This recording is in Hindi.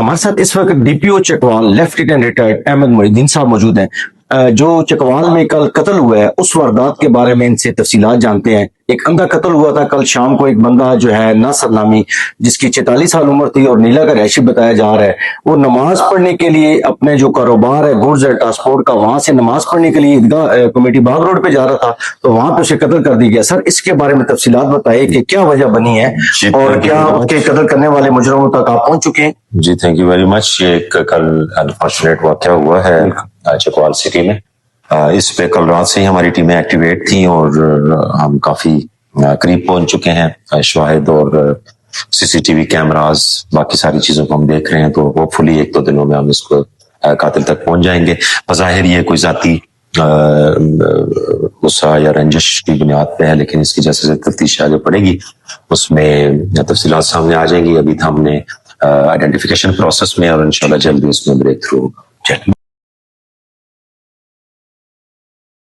हमारे साथ इस वक्त DPO Chakwal lieutenant retired Ahmad Mohiuddin साहब मौजूद हैं, जो चकवाल में कल कत्ल हुआ है उस वारदात के बारे में इनसे तफसीलात जानते हैं। एक अंधा कत्ल हुआ था कल शाम को। एक बंदा जो है नासर नामी, जिसकी 44 साल उम्र थी और नीला का रैशी बताया जा रहा है, वो नमाज पढ़ने के लिए अपने जो कारोबार है गुड्स एंड ट्रांसपोर्ट का, वहां से नमाज पढ़ने के लिए ईदगाह कमेटी बाग रोड पे जा रहा था, तो वहां पे उसे कत्ल कर दिया गया। सर, इसके बारे में तफसीलात बताइए कि क्या वजह बनी है और क्या उसके कत्ल करने वाले मुजरिमों तक आप पहुंच चुके हैं? जी, थैंक यू वेरी मच। ये एक कल अनफॉर्चुनेट वाकया हुआ है चकवाल सिटी में। इस पे कल रात से ही हमारी टीमें एक्टिवेट थी और हम काफी करीब पहुंच चुके हैं। शाहिद और सीसीटीवी कैमरास, बाकी सारी चीजों को हम देख रहे हैं, तो होपफुली एक दो दिनों में हम इसको कातिल तक पहुंच जाएंगे। बज़ाहिर ये कोई जाती गुस्सा या रंजिश की बुनियाद पे है, लेकिन इसकी जैसे जैसे तफ्तीश आगे पड़ेगी उसमें तफसीलात सामने आ जाएंगी। अभी तो हमने आइडेंटिफिकेशन प्रोसेस में और इंशाल्लाह जल्दी इसमें ब्रेक थ्रू होगा।